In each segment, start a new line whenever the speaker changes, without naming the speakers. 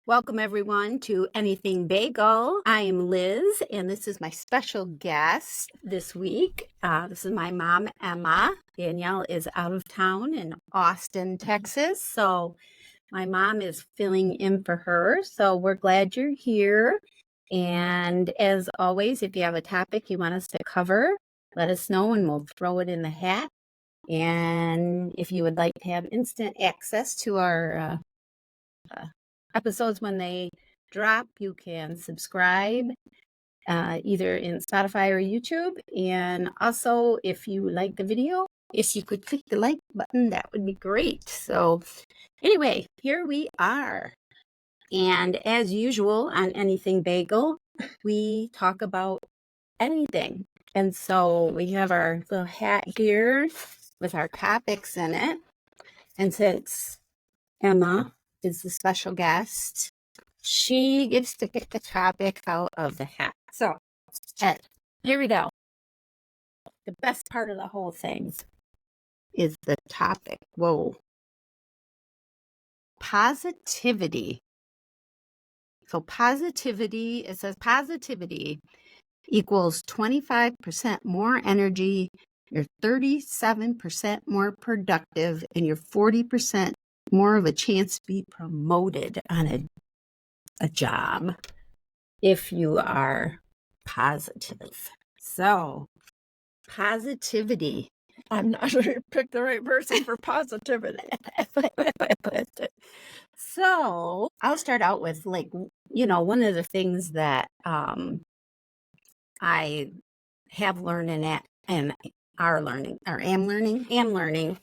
Welcome, everyone, to Anything Bagel. I am Liz, and this is my special guest this week. This is my mom, Emma. Danielle is out of town in Austin, Texas, so my mom is filling in for her. So we're glad you're here. And as always, if you have a topic you want us to cover, let us know and we'll throw it in the hat. And if you would like to have instant access to our episodes when they drop, you can subscribe either in Spotify or YouTube. And also, if you like the video, if you could click the like button, that would be great. So anyway, here we are. And as usual on Anything Bagel, we talk about anything. And so we have our little hat here with our topics in it. And since Emma is the special guest, she gets to pick the topic out of the hat. So, here we go. The best part of the whole thing is the topic. Whoa. Positivity. So positivity, it says positivity equals 25% more energy, you're 37% more productive, and you're 40% more of a chance to be promoted on a job if you are positive. So, positivity.
I'm not sure you picked the right person for positivity.
So, I'll start out with one of the things that I have learned and am learning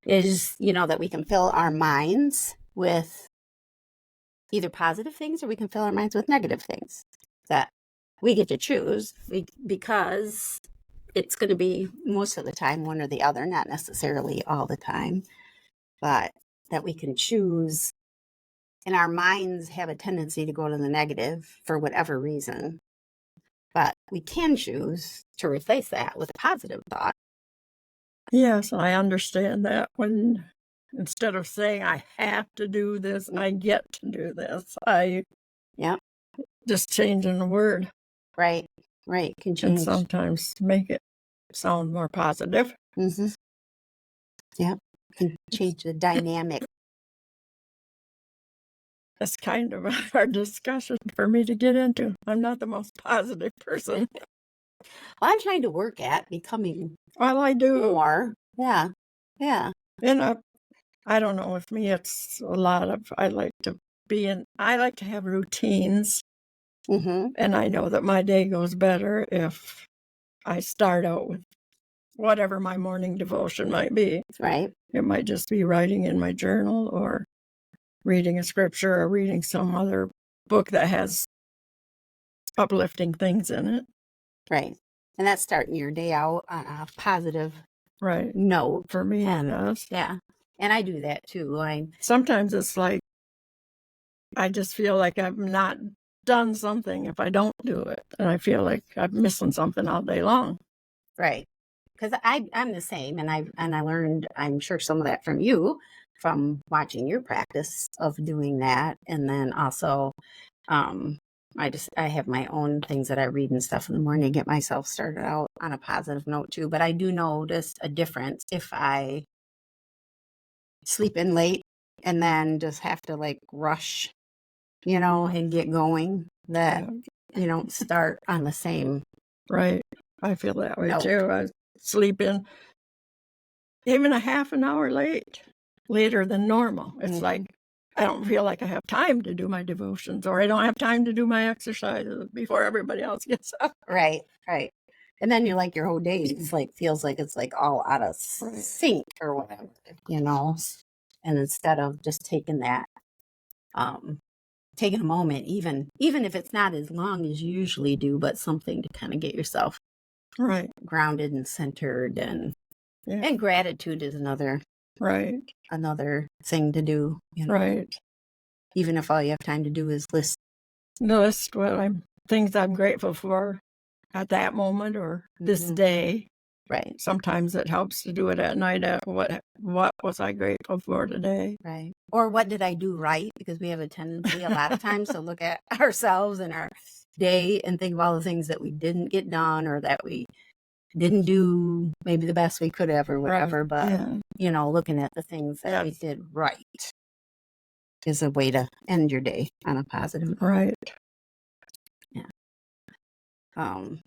is, that we can fill our minds with either positive things or we can fill our minds with negative things that we get to choose because it's going to be most of the time one or the other, not necessarily all the time, but that we can choose. And our minds have a tendency to go to the negative for whatever reason, but we can choose to replace that with a positive thought.
Yes, I understand that. When instead of saying I have to do this, I get to do this. Just changing the word.
Right. Can change.
And sometimes make it sound more positive.
Mm-hmm. Yep. Can change the dynamic.
That's kind of a hard discussion for me to get into. I'm not the most positive person.
Well, I'm trying to work at becoming
I do
more. Yeah.
And I don't know, with me it's a lot of, I like to have routines.
Mm-hmm.
And I know that my day goes better if I start out with whatever my morning devotion might be.
Right.
It might just be writing in my journal or reading a scripture or reading some other book that has uplifting things in it.
Right. And that's starting your day out on a positive note.
For me, yes.
Yeah. And I do that too.
Sometimes it's like I just feel like I've not done something if I don't do it. And I feel like I'm missing something all day long.
Right. Because I'm the same, and I learned, I'm sure, some of that from you, from watching your practice of doing that. And then also I have my own things that I read and stuff in the morning to get myself started out on a positive note too. But I do notice a difference if I sleep in late and then just have to rush, and get going, that you don't start on the same.
Right. I feel that way too. I sleep in even a half an hour later than normal. It's like I don't feel like I have time to do my devotions, or I don't have time to do my exercises before everybody else gets up.
Right. And then you're your whole day is feels like it's all out of sync or whatever, And instead of just taking that, taking a moment, even if it's not as long as you usually do, but something to kind of get yourself grounded and centered, and gratitude is another thing to do,
Right.
Even if all you have time to do is list
things I'm grateful for at that moment or this day.
Right.
Sometimes it helps to do it at night. At what was I grateful for today?
Right. Or what did I do right? Because we have a tendency a lot of times to look at ourselves and our day and think of all the things that we didn't get done or that we didn't do maybe the best we could have or whatever. But, looking at the things that we did right is a way to end your day on a positive note.
Right.
Yeah.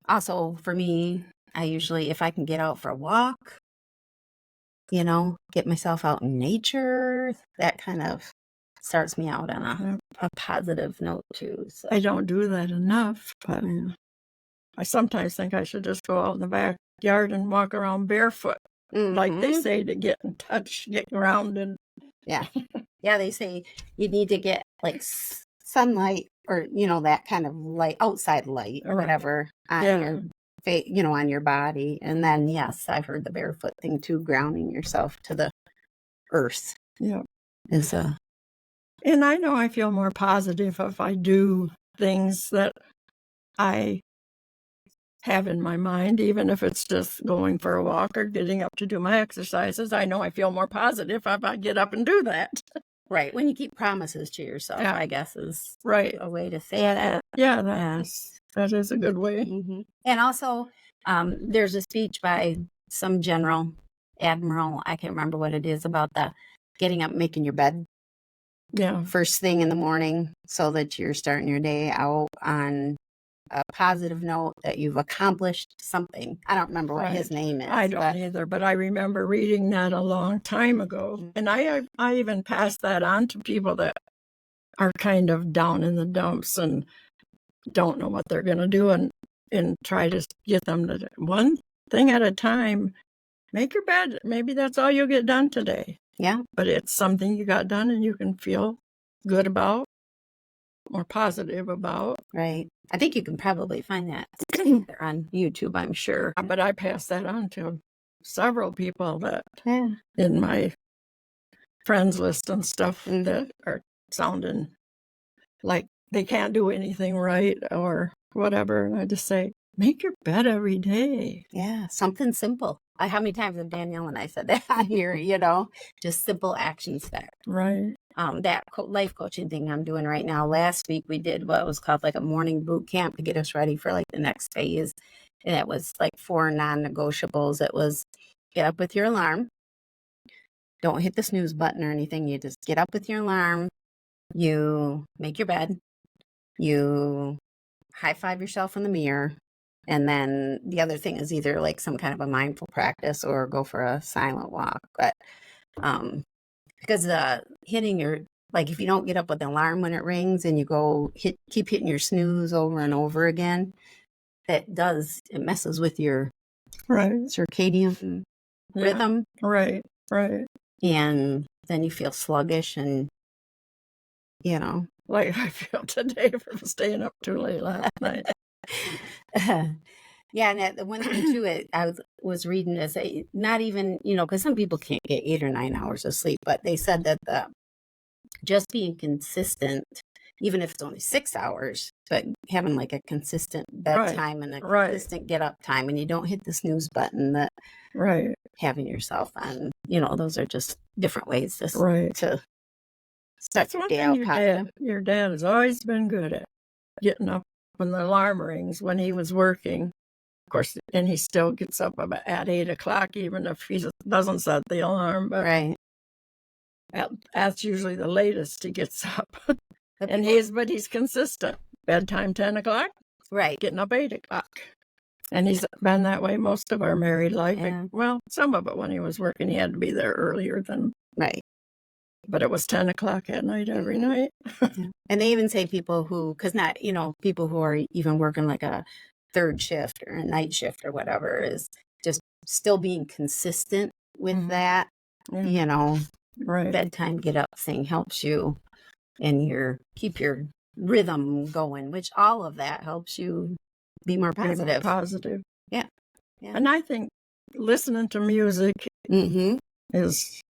Also, for me, I usually, if I can get out for a walk, get myself out in nature, that kind of starts me out on a positive note too. So.
I don't do that enough, but I sometimes think I should just go out in the backyard and walk around barefoot, like they say, to get in touch, get grounded.
Yeah. Yeah, they say you need to get like sunlight or, that kind of light, outside light or whatever on your face, on your body. And then, yes, I've heard the barefoot thing too, grounding yourself to the earth.
Yeah.
Is a.
And I know I feel more positive if I do things that I have in my mind, even if it's just going for a walk or getting up to do my exercises. I know I feel more positive if I get up and do that.
Right. When you keep promises to yourself, I guess is a way to say that.
Yeah, that is a good way.
Mm-hmm. And also, there's a speech by some admiral, I can't remember what it is, about the getting up, making your bed.
Yeah.
First thing in the morning so that you're starting your day out on a positive note that you've accomplished something. I don't remember what his name is.
I don't either, but I remember reading that a long time ago. Mm-hmm. And I even passed that on to people that are kind of down in the dumps and don't know what they're going to do and try to get them to one thing at a time. Make your bed. Maybe that's all you'll get done today.
Yeah.
But it's something you got done and you can feel good about or positive about.
Right. I think you can probably find that on YouTube, I'm sure.
But I passed that on to several people that in my friends list and stuff that are sounding like they can't do anything right or whatever. And I just say, make your bed every day.
Yeah, something simple. How many times have Danielle and I said that on here, just simple action steps.
Right.
That life coaching thing I'm doing right now. Last week we did what was called like a morning boot camp to get us ready for like the next phase. And it was like 4 non-negotiables. It was get up with your alarm. Don't hit the snooze button or anything. You just get up with your alarm. You make your bed. You high five yourself in the mirror. And then the other thing is either like some kind of a mindful practice or go for a silent walk. But because hitting your, like if you don't get up with the alarm when it rings and you go keep hitting your snooze over and over again, it messes with your circadian rhythm.
Right.
And then you feel sluggish and,
like I feel today from staying up too late last night.
Yeah, and the one thing too, I was reading is not even, because some people can't get 8 or 9 hours of sleep, but they said that just being consistent, even if it's only 6 hours, but having like a consistent bedtime and a consistent get up time, and you don't hit the snooze button, that having yourself on, those are just different ways to start your day out positive.
Your dad has always been good at getting up when the alarm rings when he was working. Of course, and he still gets up at 8 o'clock, even if he doesn't set the alarm. But that's usually the latest he gets up. And he's consistent. Bedtime 10 o'clock.
Right.
Getting up 8 o'clock. And he's been that way most of our married life. Yeah. Well, some of it when he was working, he had to be there earlier than.
Right.
But it was 10 o'clock at night every night.
And they even say people who are even working like a third shift or a night shift or whatever is just still being consistent with that, bedtime get up thing helps you and keep your rhythm going, which all of that helps you be more positive. Yeah.
And I think listening to music is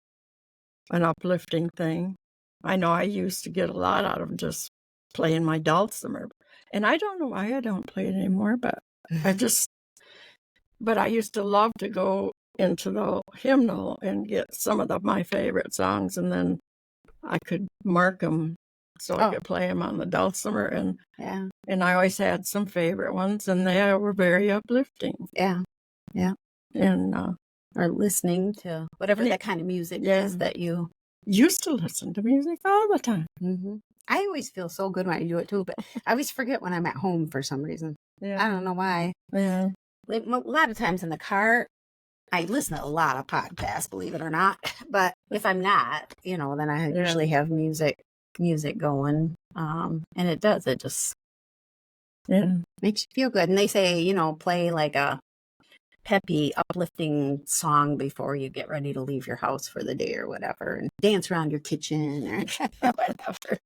an uplifting thing. I know I used to get a lot out of just playing my dulcimer. And I don't know why I don't play it anymore, but But I used to love to go into the hymnal and get some of my favorite songs, and then I could mark them so I could play them on the dulcimer. And I always had some favorite ones, and they were very uplifting.
Yeah.
And
Or listening to whatever that kind of music is that you
used to listen to music all the time.
I always feel so good when I do it too, but I always forget when I'm at home for some reason. I don't know why.
Yeah.
Like, a lot of times in the car, I listen to a lot of podcasts, believe it or not. But if I'm not, then I usually have music going. And it just makes you feel good. And they say, play like a peppy, uplifting song before you get ready to leave your house for the day or whatever, and dance around your kitchen or whatever.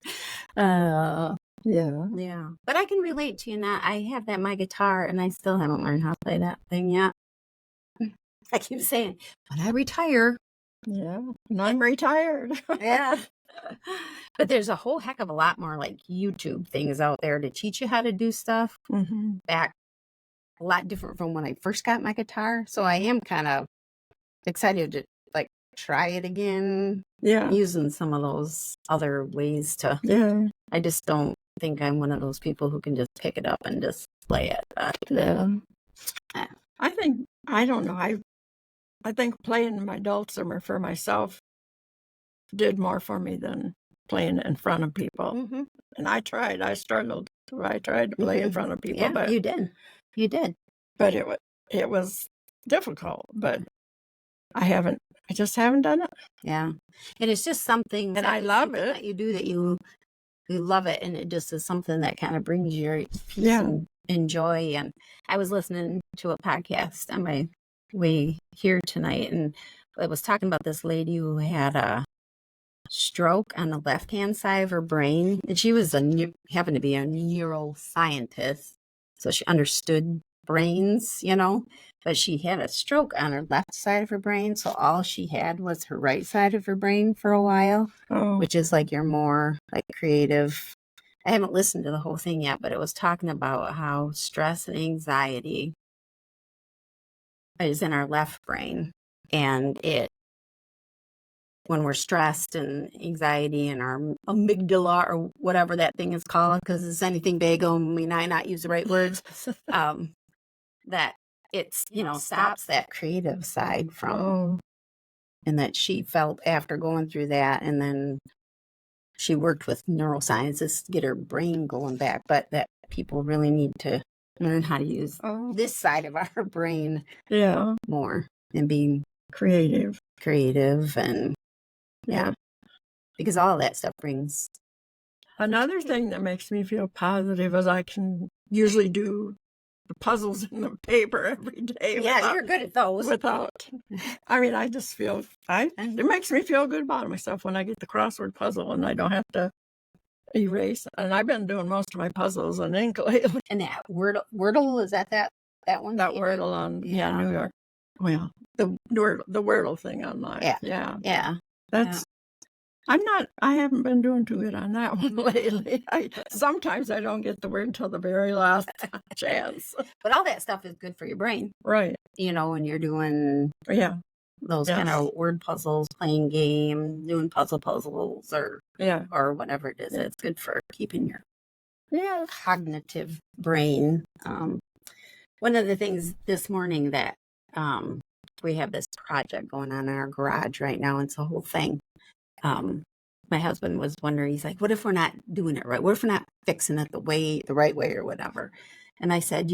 Yeah. But I can relate to you now. I have my guitar, and I still haven't learned how to play that thing yet. I keep saying, when I retire.
Yeah, and I'm retired.
Yeah. But there's a whole heck of a lot more like YouTube things out there to teach you how to do stuff. Back a lot different from when I first got my guitar. So I am kind of excited to like try it again.
Yeah.
Using some of those other ways to.
Yeah.
I just don't think I'm one of those people who can just pick it up and just play it.
I don't know. I think playing my dulcimer for myself did more for me than playing in front of people. And I tried. I struggled. I tried to play in front of people.
Yeah, but you did.
But it was difficult. But I just haven't done it.
Yeah. And it's just something.
And I love it.
That you do, that you love it. And it just is something that kind of brings your peace and joy. And I was listening to a podcast on my way here tonight, and it was talking about this lady who had a stroke on the left-hand side of her brain. And she was happened to be a neuroscientist. So she understood brains, but she had a stroke on her left side of her brain. So all she had was her right side of her brain for a while, which is like your more like creative. I haven't listened to the whole thing yet, but it was talking about how stress and anxiety is in our left brain. And when we're stressed and anxiety and our amygdala or whatever that thing is called, because it's anything bagel and we might not use the right words, that it's, stops that creative side from, and that she felt after going through that. And then she worked with neuroscientists to get her brain going back, but that people really need to learn how to use this side of our brain more and being creative and because all of that stuff brings.
Another thing that makes me feel positive is I can usually do the puzzles in the paper every day.
Yeah, you're good at those.
I just feel, it makes me feel good about myself when I get the crossword puzzle and I don't have to erase. And I've been doing most of my puzzles in ink lately.
And that Wordle, is that one?
That Wordle on, New York. Well, the Wordle thing online.
Yeah.
I haven't been doing too good on that one lately. Sometimes I don't get the word until the very last chance.
But all that stuff is good for your brain.
Right.
When you're doing those kind of word puzzles, playing game, doing puzzles or whatever it is. It's good for keeping your cognitive brain. One of the things this morning that we have this project going on in our garage right now. It's a whole thing. My husband was wondering, he's like, what if we're not doing it right? What if we're not fixing it the right way or whatever? And I said,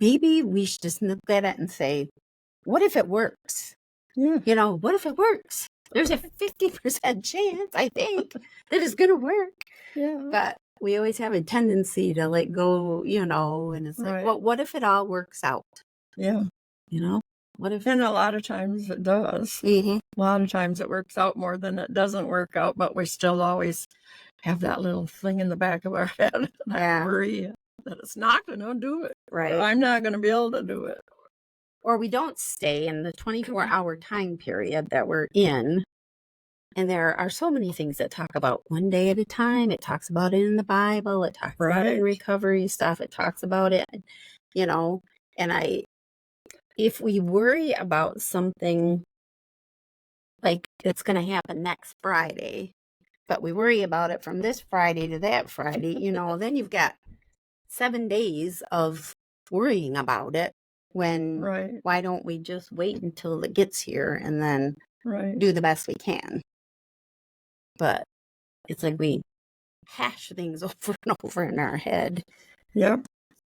maybe we should just look at it and say, what if it works? What if it works? There's a 50% chance, I think, that it's going to work.
Yeah.
But we always have a tendency to let go, and it's like, well, what if it all works out?
Yeah.
What if?
And a lot of times it does.
Mm-hmm.
A lot of times it works out more than it doesn't work out, but we still always have that little thing in the back of our head. I worry that it's not going to do it.
Right.
I'm not going to be able to do it.
Or we don't stay in the 24-hour time period that we're in. And there are so many things that talk about one day at a time. It talks about it in the Bible. It talks about it in recovery stuff. It talks about it, and if we worry about something like it's going to happen next Friday, but we worry about it from this Friday to that Friday, then you've got 7 days of worrying about it when
Right.
why don't we just wait until it gets here and then
Right.
do the best we can? But it's like we hash things over and over in our head.
Yep.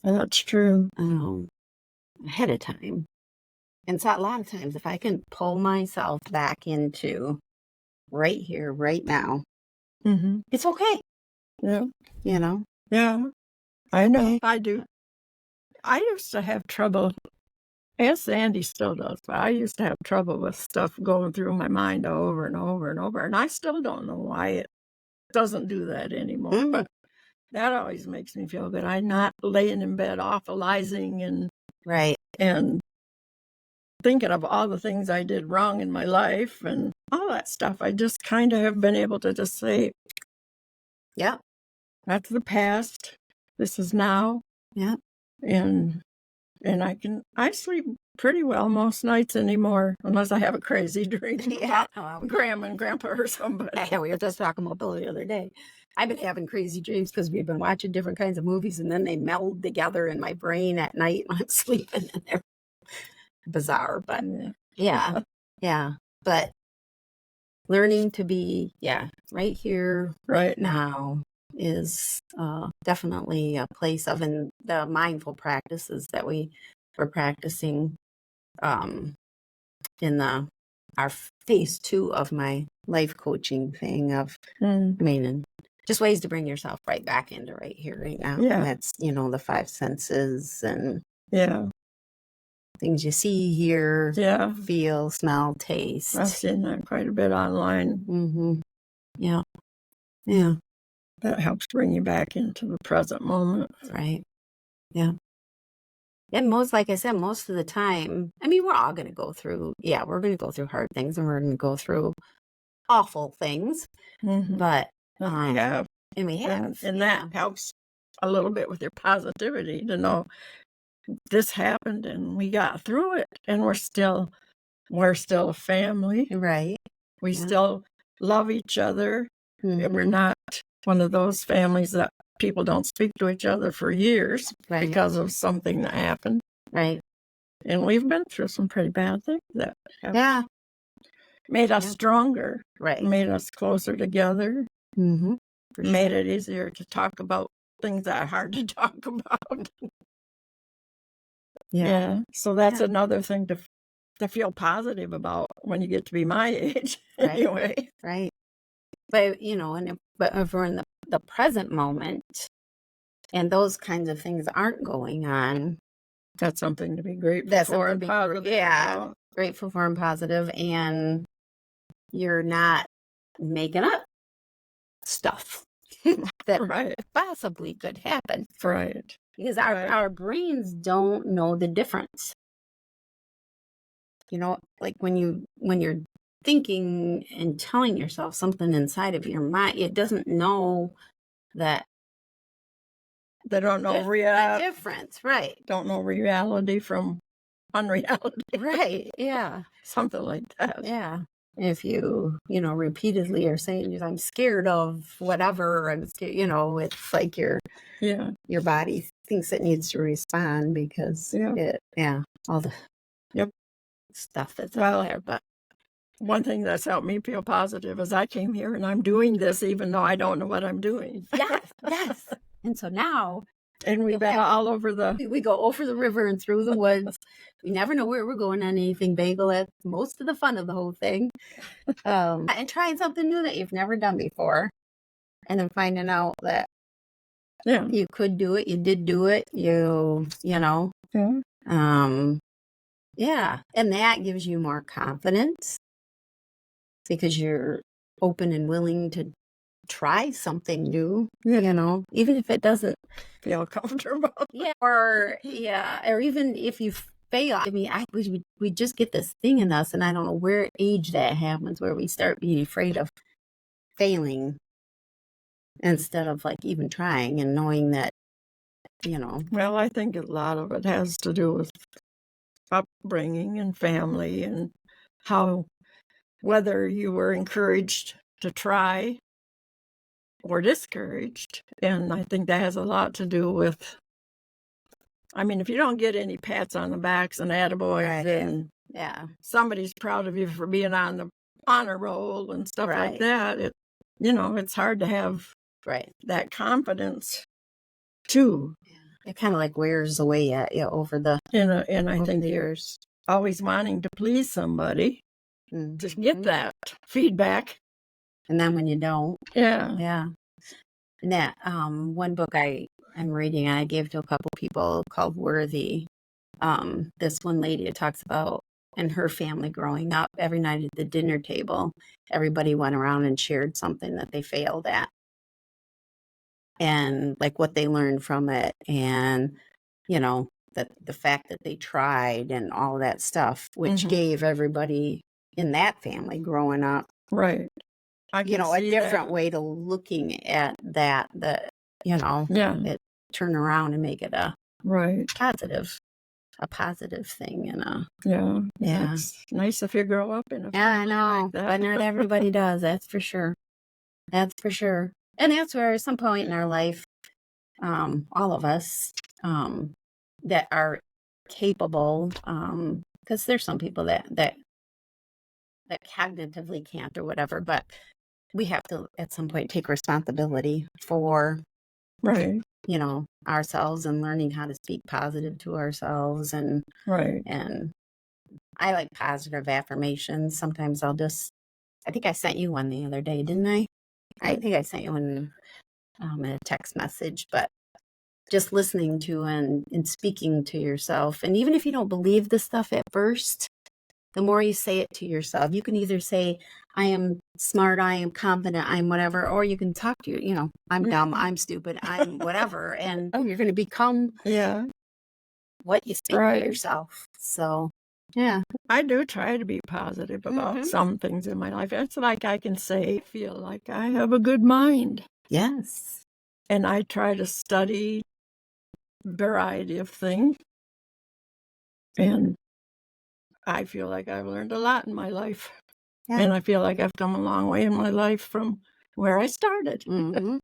That's true.
Ahead of time. And so a lot of times if I can pull myself back into right here, right now,
Mm-hmm.
it's okay.
Yeah.
Yeah.
I know. I do. I used to have trouble, and Sandy still does, but I used to have trouble with stuff going through my mind over and over and over. And I still don't know why it doesn't do that anymore. But that always makes me feel good. I'm not laying in bed awfulizing and thinking of all the things I did wrong in my life and all that stuff. I just kind of have been able to just say,
yeah,
that's the past. This is now.
Yeah.
And I sleep pretty well most nights anymore, unless I have a crazy dream about Grandma and Grandpa or somebody.
Yeah, we were just talking about Bill the other day. I've been having crazy dreams because we've been watching different kinds of movies and then they meld together in my brain at night when I'm sleeping and they're bizarre, but yeah. But learning to be, right here, right now is definitely a place of, and the mindful practices that we were practicing in our phase 2 of my life coaching thing of, and just ways to bring yourself right back into right here, right now.
Yeah.
And that's, the 5 senses and things you see, hear, feel, smell, taste.
I've seen that quite a bit online.
Mm-hmm. Yeah.
That helps bring you back into the present moment.
Right. Yeah. And like I said, most of the time, I mean, we're all going to go through, we're going to go through hard things and we're going to go through awful things.
Mm-hmm.
But,
and we have. And that helps a little bit with your positivity to know this happened and we got through it and we're still a family.
Right.
We still love each other. Mm-hmm. We're not one of those families that people don't speak to each other for years because of something that happened.
Right.
And we've been through some pretty bad things that have made us stronger.
Right.
Made us closer together.
Mm-hmm.
Made it easier to talk about things that are hard to talk about. So that's another thing to feel positive about when you get to be my age. Anyway.
Right. But, but if we're in the present moment and those kinds of things aren't going on,
that's something to be grateful for and positive.
Yeah. Grateful for and positive. And you're not making up stuff that possibly could happen.
Right.
Because our brains don't know the difference. Like when you're thinking and telling yourself something inside of your mind, it doesn't know that
they don't know reality
difference, right?
Don't know reality from unreality,
right? Yeah,
something like that.
Yeah, if you repeatedly are saying I'm scared of whatever, I'm scared, it's like your body thinks it needs to respond because all the stuff that's out there. But
one thing that's helped me feel positive is I came here and I'm doing this even though I don't know what I'm doing.
Yes. And so now,
and we've been all over
we go over the river and through the woods. We never know where we're going on Anything Bagel. That's most of the fun of the whole thing. And trying something new that you've never done before. And then finding out that you could do it. You did do it. And that gives you more confidence because you're open and willing to try something new, even if it doesn't
feel comfortable.
Or even if you fail. I mean, we just get this thing in us, and I don't know where age that happens where we start being afraid of failing instead of like even trying and knowing that,
Well, I think a lot of it has to do with upbringing and family and how, whether you were encouraged to try or discouraged. And I think that has a lot to do with, I mean, if you don't get any pats on the backs and attaboys,
Right.
then
Yeah.
somebody's proud of you for being on the honor roll and stuff like
Right.
that. It's hard to have
Right.
that confidence too.
It kind of like wears away at you over the
And I
over
think
the
you're
years.
always wanting to please somebody to
Mhm.
get that feedback.
And then when you don't,
Yeah.
yeah. And that one book I'm reading, and I gave to a couple people, called Worthy. This one lady, it talks about in her family growing up, every night at the dinner table, everybody went around and shared something that they failed at, and like what they learned from it, and the fact that they tried and all that stuff, which
Mhm.
gave everybody in that family growing up,
Right. I
a
can see
different
that.
way to looking at that,
Yeah.
it turn around and make it a
Right.
positive thing.
Yeah.
Yeah.
It's nice if you grow up in a
Yeah, I
family
know,
like that.
but not everybody does. That's for sure. That's for sure. And that's where at some point in our life, all of us, that are capable, because there's some people that cognitively can't or whatever, but we have to at some point take responsibility for,
Right.
ourselves, and learning how to speak positive to ourselves. And
Right.
I like positive affirmations. Sometimes I think I sent you one the other day, didn't I? I think I sent you one in a text message, but just listening to and speaking to yourself. And even if you don't believe the stuff at first, the more you say it to yourself, you can either say, I am smart, I am confident, I'm whatever, or you can talk to I'm dumb, I'm stupid, I'm whatever. And you're going to become
Yeah.
what you speak to
Right.
yourself. So, yeah.
I do try to be positive about
Mhm.
some things in my life. It's like I can say, feel like I have a good mind.
Yes.
And I try to study a variety of things. And I feel like I've learned a lot in my life.
Yeah.
And I feel like I've come a long way in my life from where I started.
Mm-hmm.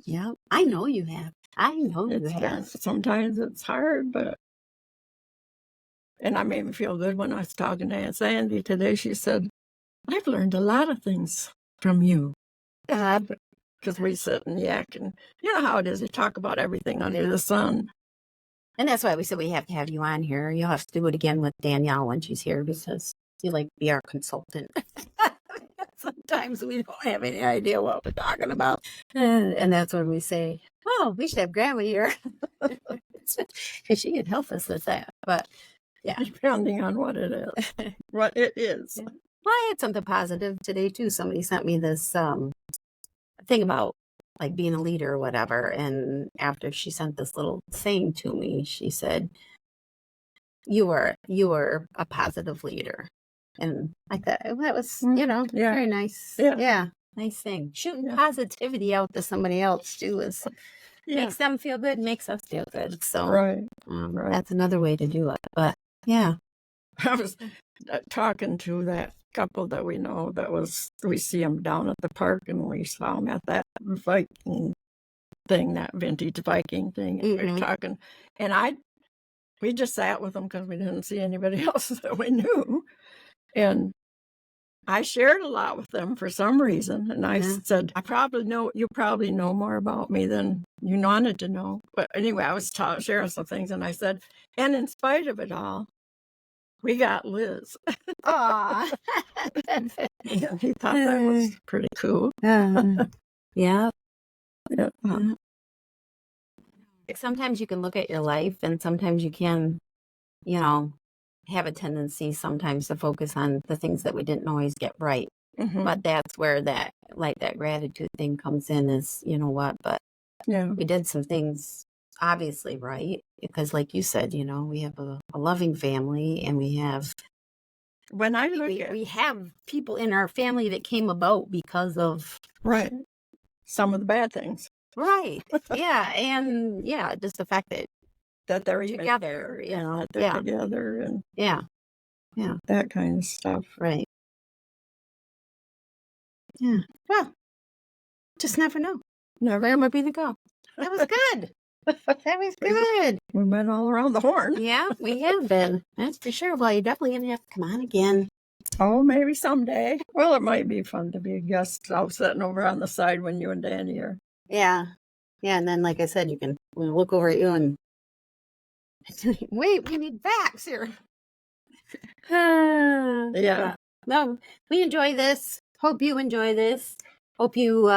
Yeah. I know you have. I know you have.
Sometimes it's hard, and I made me feel good when I was talking to Aunt Sandy today. She said, I've learned a lot of things from you. Because we sit and yak, and you know how it is. You talk about everything under the sun.
And that's why we said we have to have you on here. You'll have to do it again with Danielle when she's here, because you like be our consultant. Sometimes we don't have any idea what we're talking about. And that's when we say, oh, we should have Grandma here. And she can help us with that. But yeah.
Depending on what it is. What it is.
Yeah. Well, I had something positive today too. Somebody sent me this thing about like being a leader or whatever. And after she sent this little saying to me, she said, you are a positive leader. And I thought that was,
Yeah.
very nice.
Yeah.
Nice thing. Shooting positivity out to somebody else too makes them feel good, makes us feel good. So
Right.
That's another way to do it. But yeah.
I was talking to that couple that we know we see them down at the park, and we saw them at that Viking thing, that vintage Viking thing. And we were talking, and we just sat with them because we didn't see anybody else that we knew. And I shared a lot with them for some reason. And I said, you probably know more about me than you wanted to know. But anyway, I was sharing some things, and I said, and in spite of it all, we got Liz.
Aw.
He thought that was pretty cool.
Yeah.
Yeah.
Sometimes you can look at your life, and sometimes you can, have a tendency sometimes to focus on the things that we didn't always get right.
Mhm.
But that's where that gratitude thing comes in, is, but
Yeah.
we did some things obviously right, because like you said, we have a loving family, and we have
When I look at
we have people in our family that came about because of
right some of the bad things.
right. Yeah. And just the fact that
that they're even
together.
there, that they're
Yeah.
together and
Yeah.
that kind of stuff.
Right. Yeah. Well, just never know.
Never.
Where might be the go? That was good. That was good.
We went all around the horn.
Yeah, we have been. That's for sure. Well, you're definitely going to have to come on again.
Oh, maybe someday. Well, it might be fun to be a guest out sitting over on the side when you and Danny are.
Yeah. Yeah. And then, like I said, we'll look over at you and wait, we need backs here.
Yeah.
No, we enjoy this. Hope you enjoy this. Hope you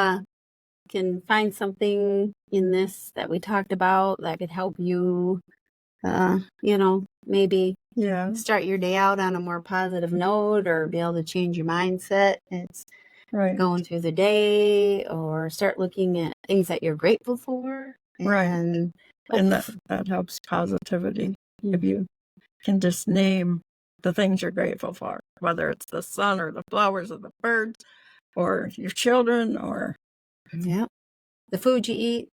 can find something in this that we talked about that could help you, maybe
Yeah.
start your day out on a more positive note or be able to change your mindset. It's
Right.
going through the day or start looking at things that you're grateful for.
Right.
And
that helps positivity. If you can just name the things you're grateful for, whether it's the sun or the flowers or the birds or your children or
the food you eat,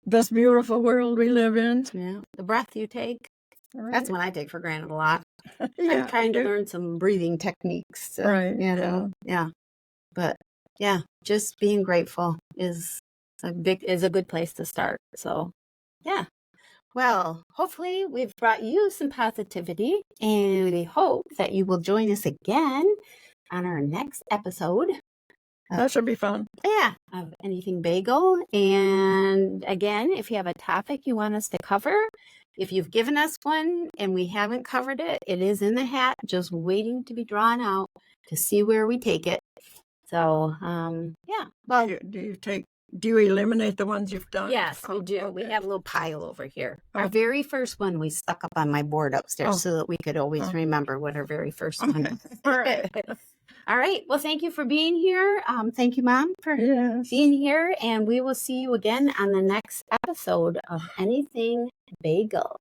this beautiful world we live in.
yeah, the breath you take.
Right.
That's one I take for granted a lot.
Yeah.
I'm trying to learn some breathing techniques.
Right.
Yeah. But yeah, just being grateful is a good place to start. So yeah. Well, hopefully we've brought you some positivity, and we hope that you will join us again on our next episode.
That should be fun.
Yeah, of Anything Bagel. And again, if you have a topic you want us to cover, if you've given us one and we haven't covered it, it is in the hat, just waiting to be drawn out to see where we take it. So, yeah. Well,
do you eliminate the ones you've done?
yes, we do. We have a little pile over here.
Oh.
Our very first one we stuck up on my board upstairs
Oh.
so that we could always remember what our very first one was.
All right.
All right. Well, thank you for being here. Thank you, Mom, for
Yes.
being here. And we will see you again on the next episode of Anything Bagel.